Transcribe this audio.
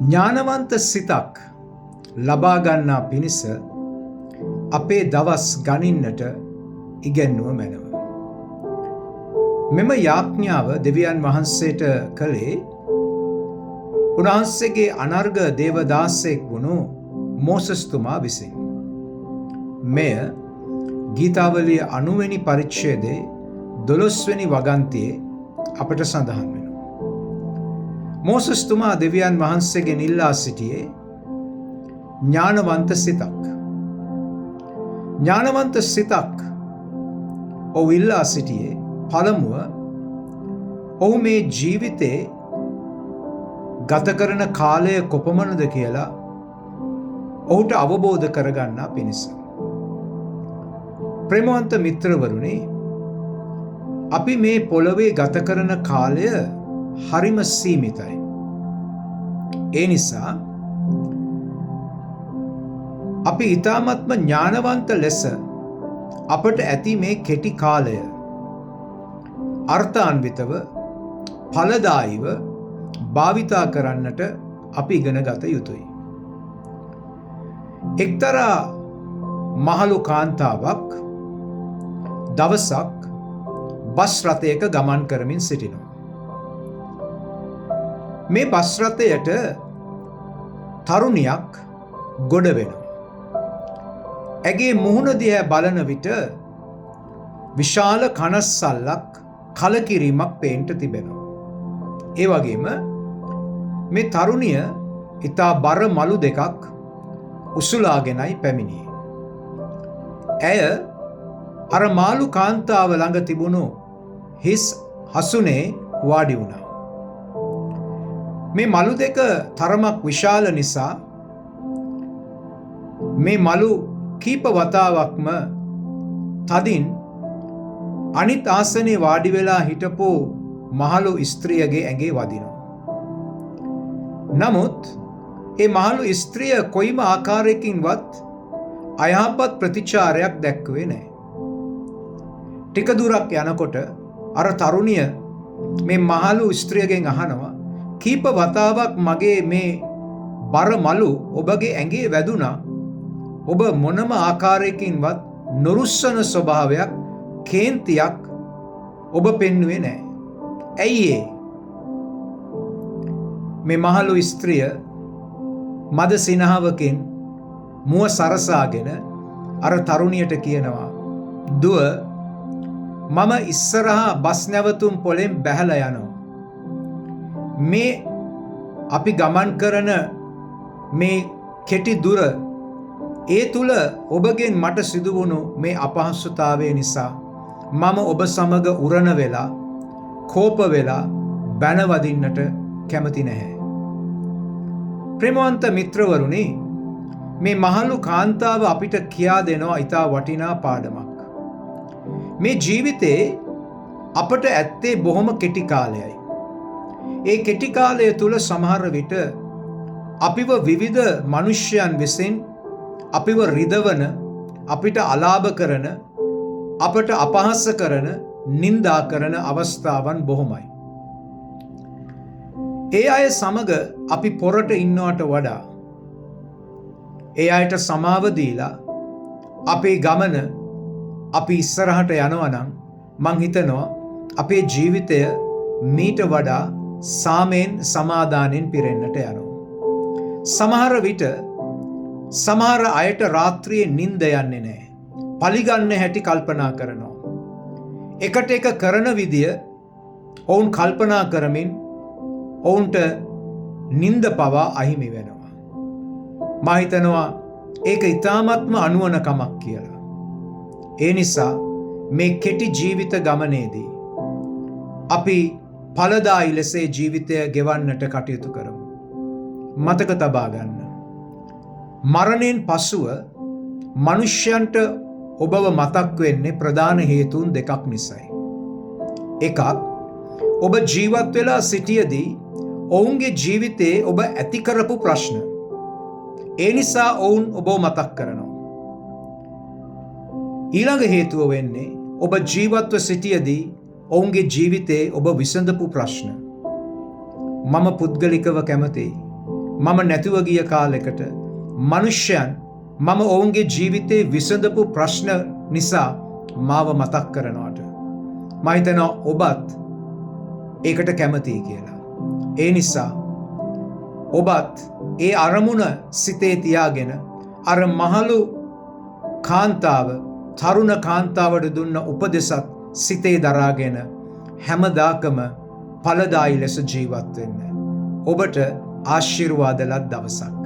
ඥානවන්ත සිතක් ලබා ගන්නා පිණිස අපේ දවස් ගණින්නට ඉගැන්නුව මැනව. මෙම යාඥාව දෙවියන් වහන්සේට කළේ උන්වහන්සේගේ අනර්ග දේවදාසයෙක් වුණු මෝසස්තුමා විසින්. මෙය ගීතාවලිය 90 වෙනි පරිච්ඡේදයේ 12 වෙනි වගන්තියේ අපට සඳහන් වෙනවා. මෝසස්තුමා දෙවියන් වහන්සේගෙන් ඉල්ලා සිටියේ ඥානවන්ත සිතක්. ඥානවන්ත සිතක් ඔහු ඉල්ලා සිටියේ පළමුව ඔහු මේ ජීවිතේ ගත කරන කාලය කොපමණද කියලා ඔහුට අවබෝධ කරගන්නා පිණිස. ප්‍රේමවන්ත මිත්‍රවරුනි, අපි මේ පොළොවේ ගත කරන කාලය හරිම සීමිතයි. ඒ නිසා අපි ඊ타ත්ම ඥානවන්ත ලෙස අපට ඇති මේ කෙටි කාලය අර්ථාන්විතව ඵලදායීව භාවිතා කරන්නට අපි ඉගෙන ගත යුතුයි. එක්තරා මහලු කාන්තාවක් දවසක් බස් රථයක ගමන් කරමින් සිටිනවා. මේ බස් රථයට තරුණියක් ගොඩ වෙනවා. ඇගේ මුහුණ දිහා බලන විට විශාල කනස්සල්ලක් කලකිරීමක් පේන්න තිබෙනවා. ඒ වගේම මේ තරුණිය ඊතා බර මලු දෙකක් උසුලාගෙනයි පැමිණියේ. ඇය අර මාළු කාන්තාව ළඟ තිබුණු හිස් හසුනේ වාඩි වුණා. මේ මලු දෙක තරමක් විශාල නිසා මේ මලු කීප වතාවක්ම තදින් අනිත් ආසනේ වාඩි වෙලා හිටපු මහලු ස්ත්‍රියගේ ඇඟේ වදිනවා. නමුත් ඒ මහලු ස්ත්‍රිය කොයිම ආකාරයකින්වත් අයහපත් ප්‍රතිචාරයක් දැක්ුවේ නැහැ. ටික දුරක් යනකොට අර තරුණිය මේ මහලු ස්ත්‍රියගෙන් අහනවා, කීප වතාවක් මගේ මේ බර මලු ඔබගේ ඇඟේ වැදුනා. ඔබ මොනම ආකාරයකින්වත් නොරුස්සන ස්වභාවයක්, කේන්තියක් ඔබ පෙන්වුවේ නැහැ. ඇයි ඒ? මේ මහලු ස්ත්‍රිය මද සිනහවකින් මුව සරසාගෙන අර තරුණියට කියනවා, දුව, මම ඉස්සරහා බස් නැවතුම් පොලෙන් බැහැලා යනවා. මේ අපි ගමන් කරන මේ කෙටි දුර, ඒ තුල ඔබගෙන් මට සිදුවුණු මේ අපහසුතාවය නිසා මම ඔබ සමග උරණ වෙලා, කෝප වෙලා බැනවදින්නට කැමති නැහැ. ප්‍රේමවන්ත මිත්‍රවරුනි, මේ මහලු කාන්තාව අපිට කියා දෙනවා ඊටා වටිනා පාඩමක්. මේ ජීවිතේ අපට ඇත්තේ බොහොම කෙටි කාලයයි. ඒ කෙටි කාලය තුල සමහර විට අපිව විවිධ මිනිස්යන් විසින් අපිව රිදවන, අපිට අලාභ කරන, අපට අපහාස කරන, නින්දා කරන අවස්ථාවන් බොහොමයි. ඒ අය සමග අපි පොරට ඉන්නවට වඩා ඒ අයට සමාව දීලා අපේ ගමන අපි ඉස්සරහට යනවා නම් මං හිතනවා අපේ ජීවිතය මීට වඩා සාමයෙන් සමාදානෙන් පිරෙන්නට යනවා. සමහර විට සමහර අයට රාත්‍රියේ නිින්ද යන්නේ නැහැ. පලිගන්න හැටි කල්පනා කරනවා. එකට එක කරන විදිය ඔවුන් කල්පනා කරමින් ඔවුන්ට නිින්ද පවා අහිමි වෙනවා. මා හිතනවා ඒක ඊ타ත්ම අනුවණකමක් කියලා. ඒ නිසා මේ කෙටි ජීවිත ගමනේදී අපි ඵලදායී ලෙස ජීවිතය ගෙවන්නට කටයුතු කරමු. මතක තබා ගන්න. මරණයෙන් පසුව මිනිස්යන්ට ඔබව මතක් වෙන්නේ ප්‍රධාන හේතුන් දෙකක් නිසායි. එකක්, ඔබ ජීවත් වෙලා සිටියදී ඔවුන්ගේ ජීවිතේ ඔබ ඇති කරපු ප්‍රශ්න. ඒ නිසා ඔවුන් ඔබව මතක් කරනවා. ඊළඟ හේතුව වෙන්නේ ඔබ ජීවත්ව සිටියදී ඔවුන්ගේ ජීවිතේ ඔබ විසඳපු ප්‍රශ්න. මම පුද්ගලිකව කැමතියි මම නැතුව ගිය කාලෙකට මනුෂ්‍යයන් මම ඔවුන්ගේ ජීවිතේ විසඳපු ප්‍රශ්න නිසා මාව මතක් කරනවට මම හිතනවා ඔබත් ඒකට කැමතියි කියලා. ඒ නිසා ඔබත් ඒ අරමුණ සිතේ තියාගෙන අර මහලු කාන්තාව තරුණ කාන්තාවට දුන්න උපදෙසත් සිතේ දරාගෙන හැමදාකම ඵලදායි ලෙස ජීවත් වෙන්න. ඔබට ආශිර්වාද ලත් දවසක්.